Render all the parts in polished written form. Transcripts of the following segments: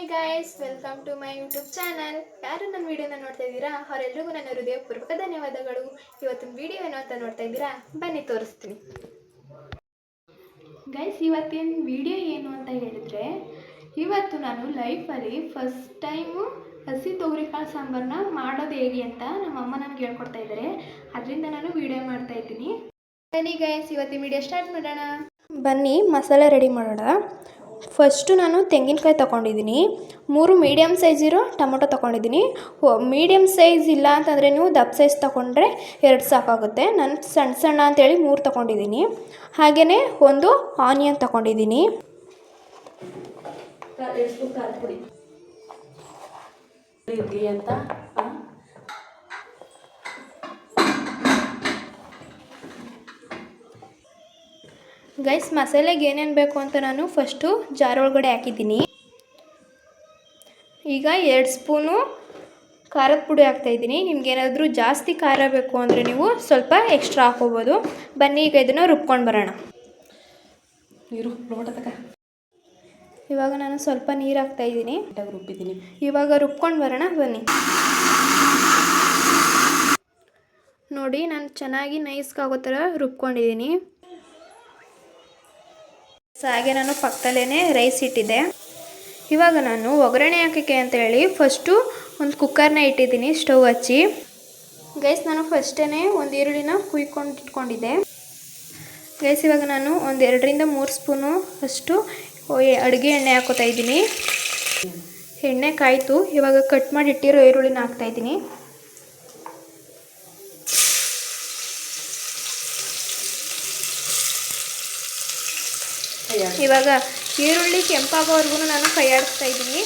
Hi guys, welcome to my YouTube channel. ಯಾರು ನನ್ನ ವಿಡಿಯೋನ ನೋಡ್ತಾ ಇದ್ದೀರಾ ಅವರೆಲ್ಲರಿಗೂ ನನ್ನ ಹೃದಯಪೂರ್ವಕ ಧನ್ಯವಾದಗಳು. ಇವತ್ತಿನ ವಿಡಿಯೋ ಏನೋ ಅಂತ ನೋಡ್ತಾ ಇದ್ದೀರಾ, ಬನ್ನಿ ತೋರಿಸ್ತೀನಿ. ಗೈಸ್, ಇವತ್ತಿನ ವಿಡಿಯೋ ಏನು ಅಂತ ಹೇಳಿದ್ರೆ, ಇವತ್ತು ನಾನು ಲೈಫಲ್ಲಿ ಫಸ್ಟ್ ಟೈಮು ಹಸಿ ತೊಗರಿಕಾಳು ಸಾಂಬಾರನ್ನ ಮಾಡೋದು ಹೇಗೆ ಅಂತ ನಮ್ಮಮ್ಮ ನನಗೆ ಹೇಳ್ಕೊಡ್ತಾ ಇದ್ದಾರೆ. ಅದರಿಂದ ನಾನು ವಿಡಿಯೋ ಮಾಡ್ತಾ ಇದ್ದೀನಿ. ಬನ್ನಿ ಗೈಸ್, ಇವತ್ತಿನ ವಿಡಿಯೋ ಸ್ಟಾರ್ಟ್ ಮಾಡೋಣ. ಬನ್ನಿ ಮಸಾಲೆ ರೆಡಿ ಮಾಡೋಣ. ಫಸ್ಟು ನಾನು ತೆಂಗಿನಕಾಯಿ ತೊಗೊಂಡಿದ್ದೀನಿ, 3 ಮೀಡಿಯಮ್ ಸೈಜ್ ಇರೋ ಟೊಮೊಟೊ ತೊಗೊಂಡಿದ್ದೀನಿ. ಮೀಡಿಯಮ್ ಸೈಜ್ ಇಲ್ಲ ಅಂತಂದರೆ ನೀವು ದಪ್ಪ ಸೈಜ್ ತೊಗೊಂಡ್ರೆ 2 ಸಾಕಾಗುತ್ತೆ. ನಾನು ಸಣ್ಣ ಸಣ್ಣ ಅಂತೇಳಿ 3 ತೊಗೊಂಡಿದ್ದೀನಿ. ಹಾಗೆಯೇ ಒಂದು ಆನಿಯನ್ ತೊಗೊಂಡಿದ್ದೀನಿ. ಅಂತ ಗೈಸ್, ಮಸಾಲೆಗೆ ಏನೇನು ಬೇಕು ಅಂತ ನಾನು ಫಸ್ಟು ಜಾರ್ ಒಳಗಡೆ ಹಾಕಿದ್ದೀನಿ. ಈಗ 2 ಸ್ಪೂನು ಖಾರದ ಪುಡಿ ಹಾಕ್ತಾಯಿದ್ದೀನಿ. ನಿಮ್ಗೇನಾದರೂ ಜಾಸ್ತಿ ಖಾರ ಬೇಕು ಅಂದರೆ ನೀವು ಸ್ವಲ್ಪ ಎಕ್ಸ್ಟ್ರಾ ಹಾಕೋಬೋದು. ಬನ್ನಿ ಈಗ ಇದನ್ನು ರುಬ್ಕೊಂಡು ಬರೋಣ. ಇವಾಗ ನಾನು ಸ್ವಲ್ಪ ನೀರು ಹಾಕ್ತಾಯಿದ್ದೀನಿ. ಇವಾಗ ರುಬ್ಕೊಂಡು ಬರೋಣ ಬನ್ನಿ. ನೋಡಿ, ನಾನು ಚೆನ್ನಾಗಿ ನೈಸ್ಗಾಗೋ ಥರ ರುಬ್ಕೊಂಡಿದ್ದೀನಿ. ಹಾಗೆ ನಾನು ಪಕ್ಕದಲ್ಲೇ ರೈಸ್ ಇಟ್ಟಿದ್ದೆ. ಇವಾಗ ನಾನು ಒಗ್ಗರಣೆ ಹಾಕೋಕ್ಕೆ ಅಂತೇಳಿ ಫಸ್ಟು ಒಂದು ಕುಕ್ಕರ್ನ ಇಟ್ಟಿದ್ದೀನಿ ಸ್ಟವ್ ಹಚ್ಚಿ. ಗೈಸ್, ನಾನು ಫಸ್ಟೇ ಒಂದು ಈರುಳ್ಳಿನ ಕುಯ್ಕೊಂಡು ಇಟ್ಕೊಂಡಿದ್ದೆ. ಗೈಸ್, ಇವಾಗ ನಾನು ಒಂದು 2ರಿಂದ 3 ಸ್ಪೂನು ಅಷ್ಟು ಅಡುಗೆ ಎಣ್ಣೆ ಹಾಕೋತಾ ಇದ್ದೀನಿ. ಎಣ್ಣೆ ಕಾಯ್ತು. ಇವಾಗ ಕಟ್ ಮಾಡಿ ಇಟ್ಟಿರೋ ಈರುಳ್ಳಿನ ಹಾಕ್ತಾಯಿದ್ದೀನಿ. ಇವಾಗ ಈರುಳ್ಳಿ ಕೆಂಪಾಗೋವರೆಗೂ ನಾನು ಕೈ ಆಡಿಸ್ತಾ ಇದ್ದೀನಿ.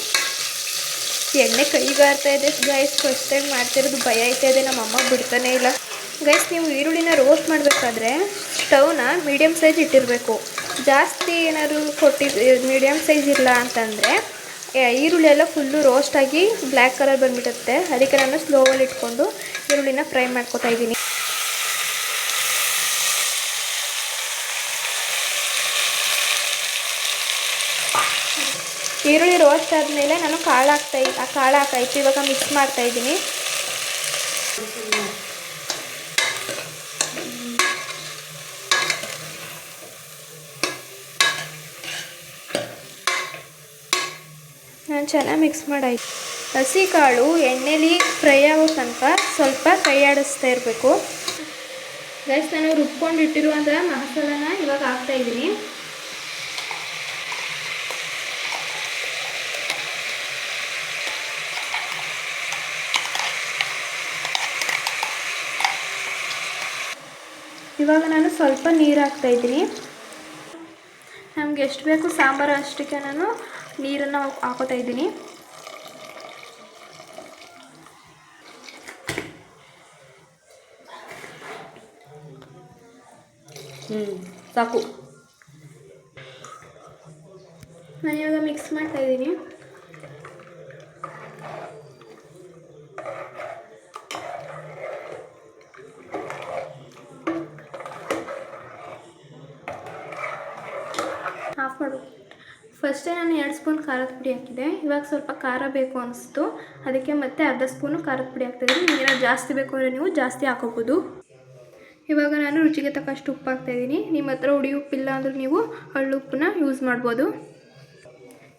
ಎಣ್ಣೆ ಕೈಗಾರ್ತಾ ಇದೆ ಗೈಸ್. ಫಸ್ಟ್ ಟೈಮ್ ಮಾಡ್ತಿರೋದು ಭಯ ಆಯ್ತಾ ಇದೆ. ನಮ್ಮ ಅಮ್ಮ ಬಿಡ್ತಾನೆ ಇಲ್ಲ. ಗೈಸ್, ನೀವು ಈರುಳ್ಳಿನ ರೋಸ್ಟ್ ಮಾಡಬೇಕಾದ್ರೆ ಸ್ಟವ್ನ ಮೀಡಿಯಮ್ ಸೈಜ್ ಇಟ್ಟಿರಬೇಕು. ಜಾಸ್ತಿ ಏನಾದ್ರು ಮೀಡಿಯಮ್ ಸೈಜ್ ಇಲ್ಲ ಅಂತಂದರೆ ಈರುಳ್ಳಿ ಎಲ್ಲ ಫುಲ್ಲು ರೋಸ್ಟಾಗಿ ಬ್ಲ್ಯಾಕ್ ಕಲರ್ ಬಂದುಬಿಡುತ್ತೆ. ಅದಕ್ಕೆ ನಾನು ಸ್ಲೋವಲ್ಲಿ ಇಟ್ಕೊಂಡು ಈರುಳ್ಳಿನ ಫ್ರೈ ಮಾಡ್ಕೊತಾ ಇದ್ದೀನಿ. ಈರುಳ್ಳಿ ರೋಸ್ಟ್ ಆದಮೇಲೆ ನಾನು ಕಾಳು ಹಾಕಾಯ್ತು. ಇವಾಗ ಮಿಕ್ಸ್ ಮಾಡ್ತಾಯಿದ್ದೀನಿ. ನಾನು ಚೆನ್ನಾಗಿ ಮಿಕ್ಸ್ ಮಾಡಾಯ್ತು. ಹಸಿ ಕಾಳು ಎಣ್ಣೆಲಿ ಫ್ರೈ ಆಗೋ ತನಕ ಸ್ವಲ್ಪ ಕೈ ಆಡಿಸ್ತಾ ಇರಬೇಕು. ಗೈಸ್, ನಾನು ರುಬ್ಕೊಂಡಿಟ್ಟಿರುವಂಥ ಮಸಾಲನ ಇವಾಗ ಹಾಕ್ತಾಯಿದ್ದೀನಿ. ಇವಾಗ ನಾನು ಸ್ವಲ್ಪ ನೀರು ಹಾಕ್ತಾಯಿದ್ದೀನಿ. ನಮ್ಗೆ ಎಷ್ಟು ಬೇಕು ಸಾಂಬಾರು ಅಷ್ಟಕ್ಕೆ ನಾನು ನೀರನ್ನು ಹಾಕೋತಾ ಇದ್ದೀನಿ. ಸಾಕು. ನಾನು ಇವಾಗ ಮಿಕ್ಸ್ ಮಾಡ್ತಾಯಿದ್ದೀನಿ. ಆಫ್ ಮಾಡು. ಫಸ್ಟೇ ನಾನು 2 ಸ್ಪೂನ್ ಖಾರದ ಪುಡಿ ಹಾಕಿದ್ದೆ. ಇವಾಗ ಸ್ವಲ್ಪ ಖಾರ ಬೇಕು ಅನಿಸ್ತು, ಅದಕ್ಕೆ ಮತ್ತೆ ಅರ್ಧ ಸ್ಪೂನು ಖಾರದ ಪುಡಿ ಹಾಕ್ತಾಯಿದ್ದೀನಿ. ನಿಮಗೇನಾದ್ರು ಜಾಸ್ತಿ ಬೇಕು ಅಂದರೆ ನೀವು ಜಾಸ್ತಿ ಹಾಕೋಬೋದು. ಇವಾಗ ನಾನು ರುಚಿಗೆ ತಕ್ಕಷ್ಟು ಉಪ್ಪು ಹಾಕ್ತಾಯಿದ್ದೀನಿ. ನಿಮ್ಮ ಹತ್ರ ಹುಳಿ ಉಪ್ಪಿಲ್ಲ ಅಂದರೆ ನೀವು ಹಳ್ಳು ಉಪ್ಪನ್ನ ಯೂಸ್ ಮಾಡ್ಬೋದು.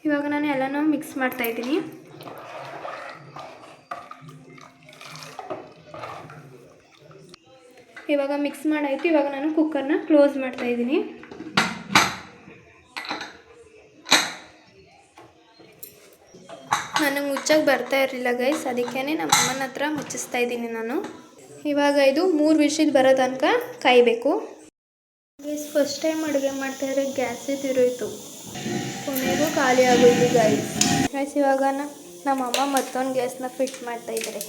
ಇವಾಗ ನಾನು ಎಲ್ಲನೂ ಮಿಕ್ಸ್ ಮಾಡ್ತಾಯಿದ್ದೀನಿ. ಇವಾಗ ಮಿಕ್ಸ್ ಮಾಡಾಯಿತು. ಇವಾಗ ನಾನು ಕುಕ್ಕರ್ನ ಕ್ಲೋಸ್ ಮಾಡ್ತಾಯಿದ್ದೀನಿ. ನನಗೆ ಮುಚ್ಚಕ್ಕೆ ಬರ್ತಾ ಇರಲಿಲ್ಲ ಗೈಸ್, ಅದಕ್ಕೇ ನಮ್ಮ ಅಮ್ಮನ ಹತ್ರ ಮುಚ್ಚಿಸ್ತಾ ಇದ್ದೀನಿ ನಾನು. ಇವಾಗ ಇದು 3 ವಿಷಲ್ ಬರೋ ತನಕ ಕಾಯಬೇಕು. ಗೈಸ್, ಫಸ್ಟ್ ಟೈಮ್ ಅಡುಗೆ ಮಾಡ್ತಾಯಿದ್ರೆ ಗ್ಯಾಸೇ ತಿರೋಯ್ತು. ಕೊನೆಗೂ ಖಾಲಿ ಆಗೋಯ್ತು ಗೈಸ್. ಇವಾಗ ನಮ್ಮಮ್ಮ ಮತ್ತೊಂದು ಗ್ಯಾಸ್ನ ಫಿಟ್ ಮಾಡ್ತಾಯಿದ್ದಾರೆ.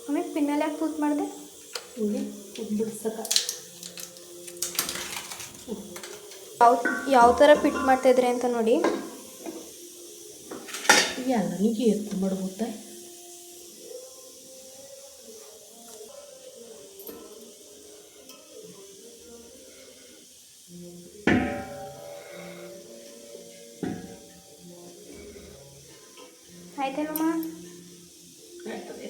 ಆಮೇಲೆ ಪಿನ್ನಲ್ಲಿ ಯಾಕೆ ತೂತು ಮಾಡಿದೆ? ಯಾವ ಥರ ಫಿಟ್ ಮಾಡ್ತಾಯಿದ್ರೆ ಅಂತ ನೋಡಿ. ಎಲ್ಲನಿಗೆ ಎಷ್ಟು ಮಾಡ್ಬೋದ? ಆಯ್ತಲ್ವಮ್ಮ? ಆಗ್ತದೆ.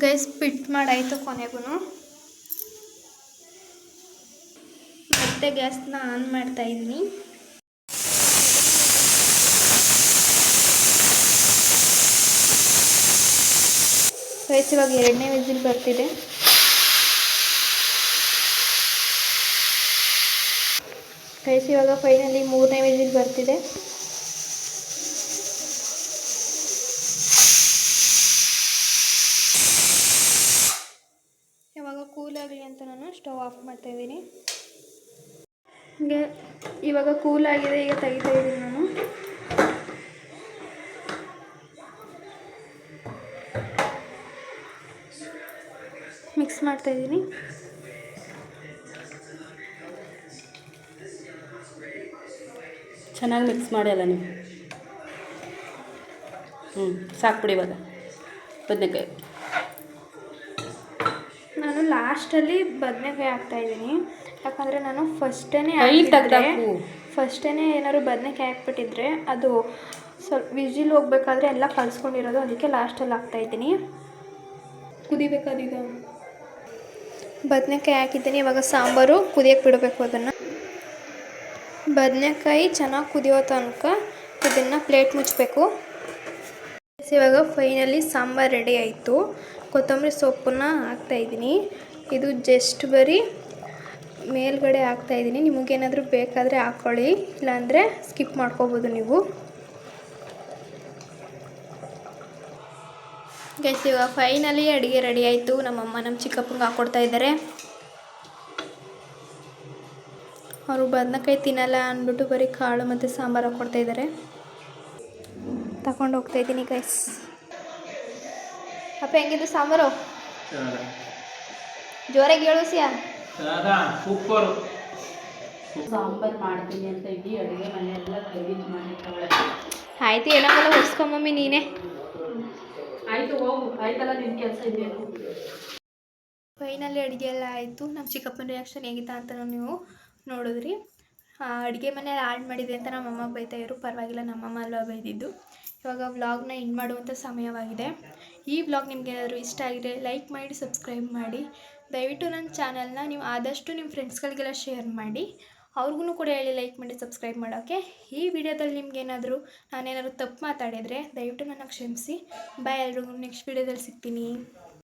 ಗೈಸ್ ಪಿಟ್ ಮಾಡಾಯಿತು ಕೊನೆಗೂ. ಮತ್ತೆ ಗ್ಯಾಸ್ನ ಆನ್ ಮಾಡ್ತಾ ಇದ್ದೀನಿ. ಗೈಸ್ ಇವಾಗ 2ನೇ ವಿಸಿಲ್ ಬರ್ತಿದೆ. ಗೈಸ್ ಇವಾಗ ಫೈನಲಿ 3ನೇ ವಿಸಿಲ್ ಬರ್ತಿದೆ. ಇವಾಗ ಕೂಲಾಗಲಿ ಅಂತ ನಾನು ಸ್ಟವ್ ಆಫ್ ಮಾಡ್ತಾ ಇದ್ದೀನಿ. ಇವಾಗ ಕೂಲಾಗಿದೆ, ಈಗ ತೆಗಿತಾ ಇದ್ದೀನಿ ನಾನು. ಮಿಕ್ಸ್ ಮಾಡ್ತಾ ಇದ್ದೀನಿ. ಚೆನ್ನಾಗಿ ಮಿಕ್ಸ್ ಮಾಡಿ ಅಲ್ಲ ನೀವು. ಸಾಕ್ಬಿಡಿ ಇವಾಗ ಬದನೆಕಾಯಿ. ನಾನು ಲಾಸ್ಟಲ್ಲಿ ಬದನೆಕಾಯಿ ಹಾಕ್ತಾಯಿದ್ದೀನಿ, ಯಾಕಂದರೆ ನಾನು ಫಸ್ಟೇ ಏನಾದ್ರು ಬದನೆಕಾಯಿ ಹಾಕ್ಬಿಟ್ಟಿದ್ರೆ ಅದು ಸ್ವಲ್ಪ ವಿಜಿಲ್ ಹೋಗ್ಬೇಕಾದ್ರೆ ಎಲ್ಲ ಕಲಿಸ್ಕೊಂಡಿರೋದು, ಅದಕ್ಕೆ ಲಾಸ್ಟಲ್ಲಿ ಹಾಕ್ತಾಯಿದ್ದೀನಿ. ಕುದಿಬೇಕಾದೀಗ ಬದನೆಕಾಯಿ ಹಾಕಿದ್ದೀನಿ. ಇವಾಗ ಸಾಂಬಾರು ಕುದಿಯೋಕ್ಕೆ ಬಿಡಬೇಕು. ಅದನ್ನು ಬದನೆಕಾಯಿ ಚೆನ್ನಾಗಿ ಕುದಿಯೋ ತನಕ ಇದನ್ನು ಪ್ಲೇಟ್ ಮುಚ್ಚಬೇಕು. ಇವಾಗ ಫೈನಲಿ ಸಾಂಬಾರು ರೆಡಿ ಆಯಿತು. ಕೊತ್ತಂಬರಿ ಸೊಪ್ಪನ್ನ ಹಾಕ್ತಾಯಿದ್ದೀನಿ. ಇದು ಜಸ್ಟ್ ಬರೀ ಮೇಲ್ಗಡೆ ಹಾಕ್ತಾಯಿದ್ದೀನಿ. ನಿಮಗೇನಾದರೂ ಬೇಕಾದರೆ ಹಾಕ್ಕೊಳ್ಳಿ, ಇಲ್ಲಾಂದರೆ ಸ್ಕಿಪ್ ಮಾಡ್ಕೋಬೋದು ನೀವು. ಗೈಸ್ ಇವಾಗ ಫೈನಲಿ ಅಡುಗೆ ರೆಡಿ ಆಯಿತು. ನಮ್ಮಮ್ಮ ನಮ್ಮ ಚಿಕ್ಕಪ್ಪಂಗೆ ಹಾಕ್ಕೊಡ್ತಾ ಇದ್ದಾರೆ. ಅವರು ಬದನೆಕಾಯಿ ತಿನ್ನಲ್ಲ ಅಂದ್ಬಿಟ್ಟು ಬರೀ ಕಾಳು ಮತ್ತು ಸಾಂಬಾರು ಹಾಕ್ಕೊಡ್ತಾ ಇದ್ದಾರೆ. ತಗೊಂಡು ಹೋಗ್ತಾಯಿದ್ದೀನಿ ಗೈಸ್. ಅಪ್ಪ ಹೆಂಗಿದ್ದು ಸಾಂಬಾರು? ಜೋರಾಗಿ ಹೇಳುಸಿಯಾ? ಸೂಪರ್. ಸಾಂಬಾರು ಮಾಡ್ತೀನಿ ಅಂತ ಇದ್ದು ಅಡುಗೆ ಮನೆಯೆಲ್ಲ ಗಲೀಜು ಮಾಡಿರ್ತಾಳೆ. ಆಯ್ತು, ಏನಾಗಲ್ಲ, ಒರ್ಸ್ಕೊಂಬಮ್ಮಿ ನೀನೇ. ಆಯಿತು ಹೋಗು, ಆಯ್ತಲ್ಲ ನಿನ್ನ ಕೆಲಸ ಇದೇನು. ಫೈನಲಿ ಅಡುಗೆ ಎಲ್ಲ ಆಯಿತು. ನಮ್ಮ ಚಿಕ್ಕಪ್ಪನ ರಿಯಾಕ್ಷನ್ ಹೇಗಿತ್ತ ಅಂತ ನೀವು ನೋಡಿದ್ರಿ. ಅಡುಗೆ ಮನೇಲಿ ಆಡ್ ಮಾಡಿದೆ ಅಂತ ನಮ್ಮಮ್ಮ ಬೈತಾಯಿದ್ರು. ಪರವಾಗಿಲ್ಲ, ನಮ್ಮಮ್ಮ ಅಲ್ವಾ ಬೈದಿದ್ದು. ಇವಾಗ ವ್ಲಾಗ್ನ ಎಂಡ್ ಮಾಡುವಂಥ ಸಮಯವಾಗಿದೆ. ಈ ವ್ಲಾಗ್ ನಿಮಗೇನಾದರೂ ಇಷ್ಟ ಆಗಿದ್ರೆ ಲೈಕ್ ಮಾಡಿ, ಸಬ್ಸ್ಕ್ರೈಬ್ ಮಾಡಿ. ದಯವಿಟ್ಟು ನನ್ನ ಚಾನಲ್ನ ನೀವು ಆದಷ್ಟು ನಿಮ್ಮ ಫ್ರೆಂಡ್ಸ್ಗಳಿಗೆಲ್ಲ ಶೇರ್ ಮಾಡಿ. ಅವ್ರಿಗೂ ಕೂಡ ಹೇಳಿ ಲೈಕ್ ಮಾಡಿ, ಸಬ್ಸ್ಕ್ರೈಬ್ ಮಾಡೋಕ್ಕೆ. ಈ ವಿಡಿಯೋದಲ್ಲಿ ನಿಮ್ಗೇನಾದರೂ ನಾನೇನಾದರೂ ತಪ್ಪು ಮಾತಾಡಿದರೆ ದಯವಿಟ್ಟು ನನ್ನ ಕ್ಷಮಿಸಿ. ಬಾಯ್, ಎಲ್ರಿಗೂ ನೆಕ್ಸ್ಟ್ ವಿಡಿಯೋದಲ್ಲಿ ಸಿಗ್ತೀನಿ.